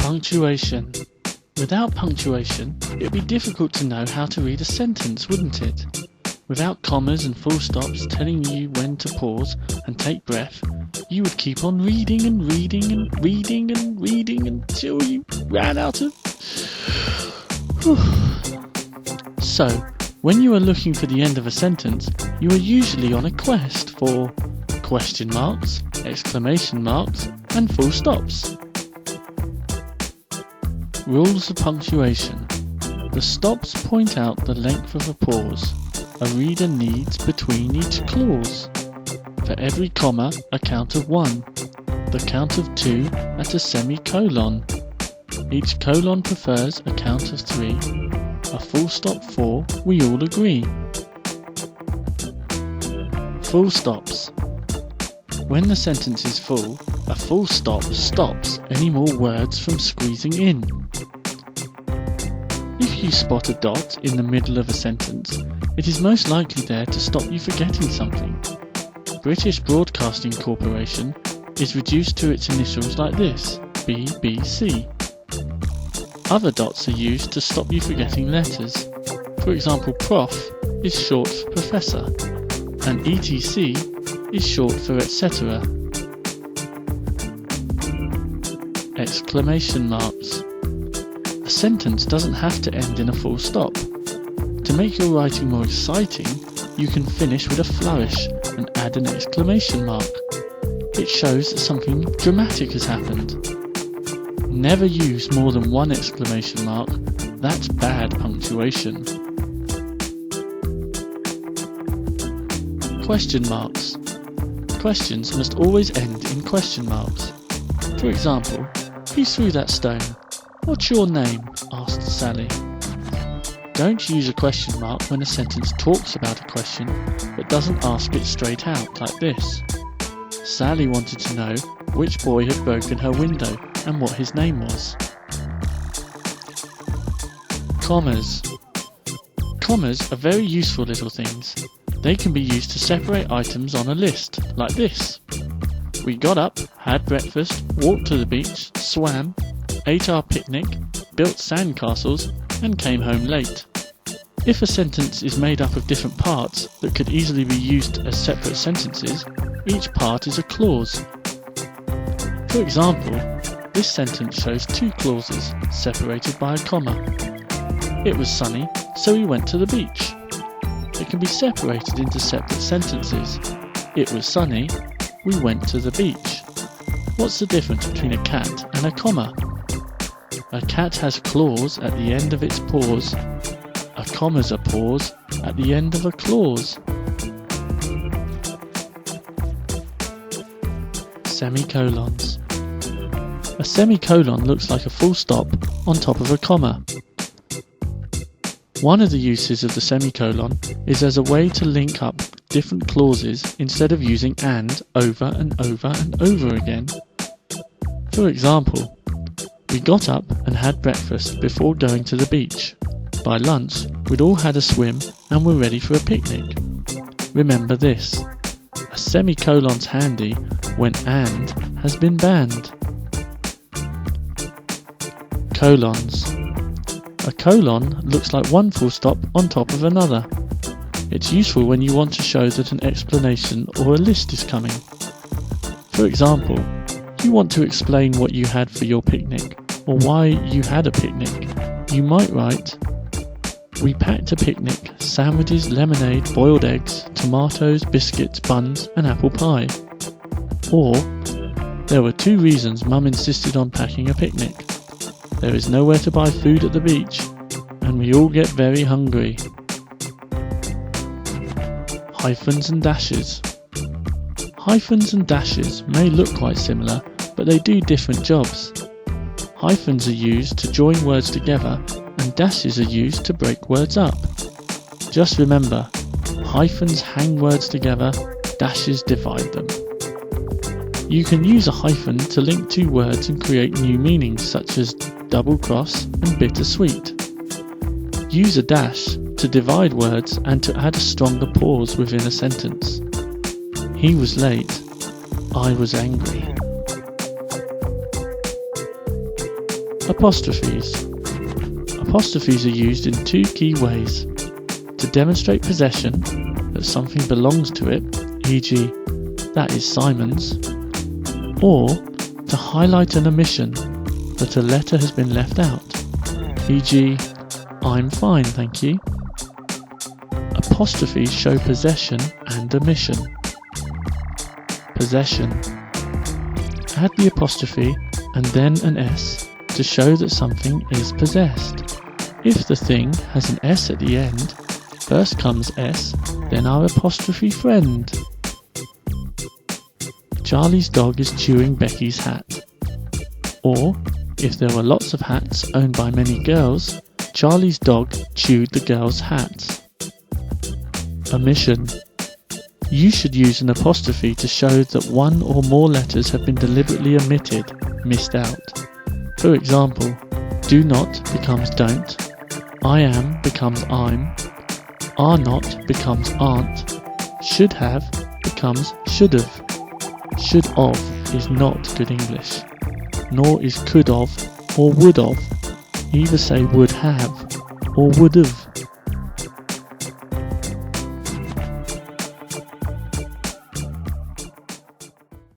Punctuation. Without punctuation, it would be difficult to know how to read a sentence, wouldn't it? Without commas and full stops telling you when to pause and take breath, you would keep on reading and reading and reading and reading until you ran out of... So, when you are looking for the end of a sentence, you are usually on a quest for question marks, exclamation marks, and full stops. Rules of punctuation. The stops point out the length of a pause a reader needs between each clause. For every comma, a count of 1. The count of 2 at a semicolon. Each colon prefers a count of 3. A full stop 4, we all agree. Full stops. When the sentence is full, a full stop stops any more words from squeezing in. If you spot a dot in the middle of a sentence, it is most likely there to stop you forgetting something. British Broadcasting Corporation is reduced to its initials like this, BBC. Other dots are used to stop you forgetting letters. For example, Prof is short for Professor, and ETC is short for etc. Exclamation marks. A sentence doesn't have to end in a full stop. To make your writing more exciting, you can finish with a flourish and add an exclamation mark. It shows that something dramatic has happened. Never use more than one exclamation mark. That's bad punctuation. Question marks. Questions must always end in question marks. For example, who threw that stone? What's your name? Asked Sally. Don't use a question mark when a sentence talks about a question but doesn't ask it straight out, like this. Sally wanted to know which boy had broken her window and what his name was. Commas. Commas are very useful little things. They can be used to separate items on a list, like this. We got up, had breakfast, walked to the beach, swam, ate our picnic, built sandcastles, and came home late. If a sentence is made up of different parts that could easily be used as separate sentences, each part is a clause. For example, this sentence shows 2 clauses, separated by a comma. It was sunny, so we went to the beach. It can be separated into separate sentences. It was sunny, we went to the beach. What's the difference between a cat and a comma? A cat has claws at the end of its paws. A comma's a pause at the end of a clause. Semicolons. A semicolon looks like a full stop on top of a comma. One of the uses of the semicolon is as a way to link up different clauses instead of using and over and over and over again. For example, we got up and had breakfast before going to the beach. By lunch, we'd all had a swim and were ready for a picnic. Remember this: a semicolon's handy when and has been banned. Colons. A colon looks like one full stop on top of another. It's useful when you want to show that an explanation or a list is coming. For example, you want to explain what you had for your picnic or why you had a picnic. You might write, we packed a picnic, sandwiches, lemonade, boiled eggs, tomatoes, biscuits, buns and apple pie. Or, there were 2 reasons Mum insisted on packing a picnic. There is nowhere to buy food at the beach, and we all get very hungry. Hyphens and dashes. Hyphens and dashes may look quite similar, but they do different jobs. Hyphens are used to join words together, and dashes are used to break words up. Just remember, hyphens hang words together, dashes divide them. You can use a hyphen to link 2 words and create new meanings such as double cross and bittersweet. Use a dash to divide words and to add a stronger pause within a sentence. He was late. I was angry. Apostrophes. Apostrophes are used in two key ways: to demonstrate possession, that something belongs to it, e.g., that is Simon's, or to highlight an omission, that a letter has been left out, e.g., I'm fine, thank you. Apostrophes show possession and omission. Possession. Add the apostrophe and then an S to show that something is possessed. If the thing has an S at the end, first comes S, then our apostrophe friend. Charlie's dog is chewing Becky's hat. Or, if there were lots of hats owned by many girls, Charlie's dog chewed the girl's hats. Omission. You should use an apostrophe to show that one or more letters have been deliberately omitted, missed out. For example, do not becomes don't, I am becomes I'm, are not becomes aren't, should have becomes should've. Should of is not good English, nor is could of or would of. Either say would have or would've.